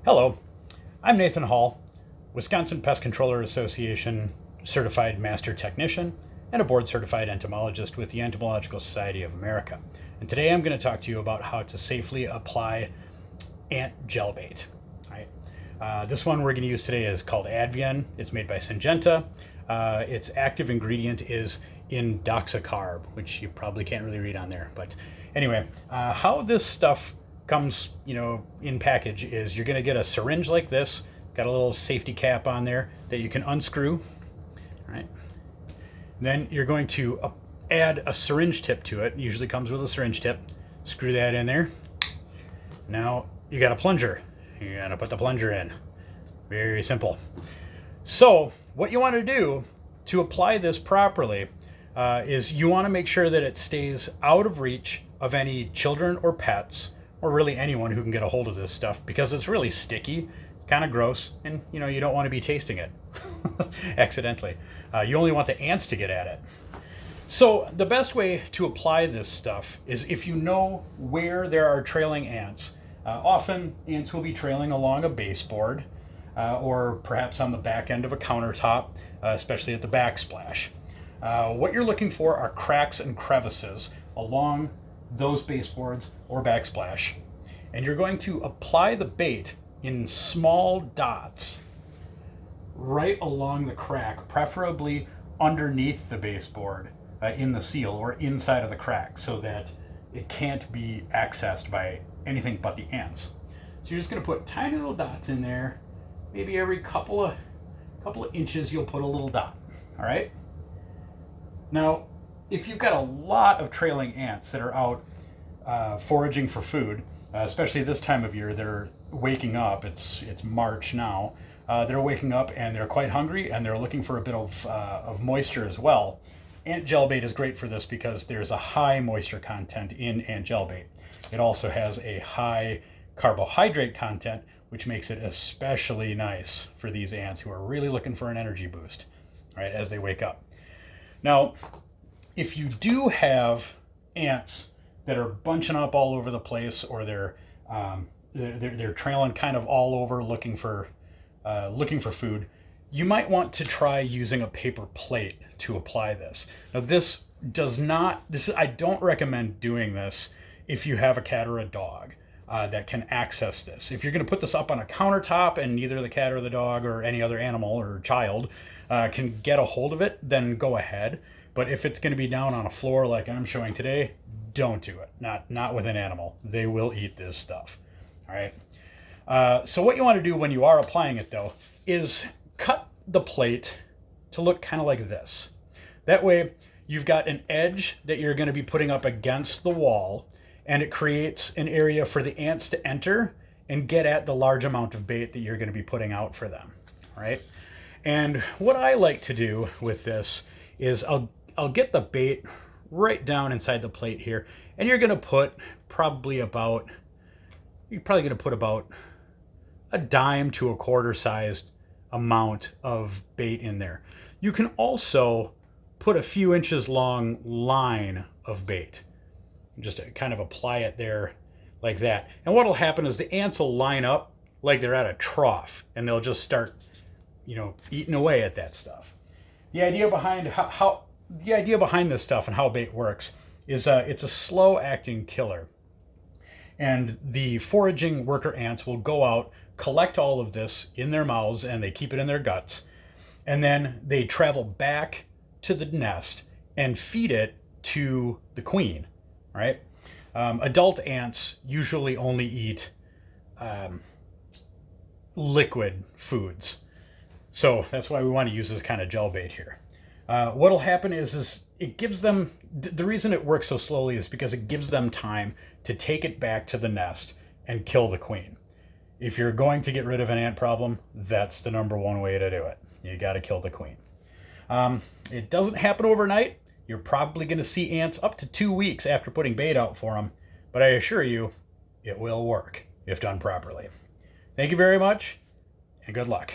Hello, I'm Nathan Hall, Wisconsin Pest Controller Association certified master technician and a board certified entomologist with the Entomological Society of America. And today I'm going to talk to you about how to safely apply ant gel bait. This one we're going to use today is called Advian. It's made by Syngenta. Its active ingredient is indoxacarb, which you probably can't really read on there. But anyway, how this stuff comes, in package is you're going to get a syringe like this, got a little safety cap on there that you can unscrew. All right. Then you're going to add a syringe tip to it. It usually comes with a syringe tip. Screw that in there. Now you got a plunger. You got to put the plunger in. Very simple. So what you want to do to apply this properly is you want to make sure that it stays out of reach of any children or pets, or really anyone who can get a hold of this stuff, because it's really sticky. It's kind of gross, and you don't want to be tasting it accidentally. You only want the ants to get at it. So the best way to apply this stuff is if you know where there are trailing ants. Often ants will be trailing along a baseboard, or perhaps on the back end of a countertop, especially at the backsplash. What you're looking for are cracks and crevices along those baseboards or backsplash. And you're going to apply the bait in small dots right along the crack, preferably underneath the baseboard, in the seal or inside of the crack, so that it can't be accessed by anything but the ants. So you're just going to put tiny little dots in there. Maybe every couple of inches you'll put a little dot. All right. Now, if you've got a lot of trailing ants that are out foraging for food, especially this time of year, they're waking up. It's March now. They're waking up and they're quite hungry and they're looking for a bit of moisture as well. Ant gel bait is great for this because there's a high moisture content in ant gel bait. It also has a high carbohydrate content, which makes it especially nice for these ants who are really looking for an energy boost, right, as they wake up. Now, if you do have ants that are bunching up all over the place, or they're trailing kind of all over looking for food, you might want to try using a paper plate to apply this. Now, I don't recommend doing this if you have a cat or a dog that can access this. If you're going to put this up on a countertop and neither the cat or the dog or any other animal or child can get a hold of it, then go ahead. But if it's going to be down on a floor like I'm showing today, don't do it. Not with an animal. They will eat this stuff. All right. So what you want to do when you are applying it, though, is cut the plate to look kind of like this. That way you've got an edge that you're going to be putting up against the wall, and it creates an area for the ants to enter and get at the large amount of bait that you're going to be putting out for them. All right. And what I like to do with this is I'll get the bait right down inside the plate here, and you're going to put probably about a dime to a quarter sized amount of bait in there. You can also put a few inches long line of bait. Just to kind of apply it there like that. And what'll happen is the ants will line up like they're at a trough, and they'll just start, eating away at that stuff. The idea behind this stuff and how bait works is it's a slow acting killer. And the foraging worker ants will go out, collect all of this in their mouths, and they keep it in their guts. And then they travel back to the nest and feed it to the queen, right? Adult ants usually only eat liquid foods. So that's why we want to use this kind of gel bait here. What'll happen is it gives them, the reason it works so slowly is because it gives them time to take it back to the nest and kill the queen. If you're going to get rid of an ant problem, that's the number one way to do it. You got to kill the queen. It doesn't happen overnight. You're probably going to see ants up to 2 weeks after putting bait out for them, but I assure you, it will work if done properly. Thank you very much, and good luck.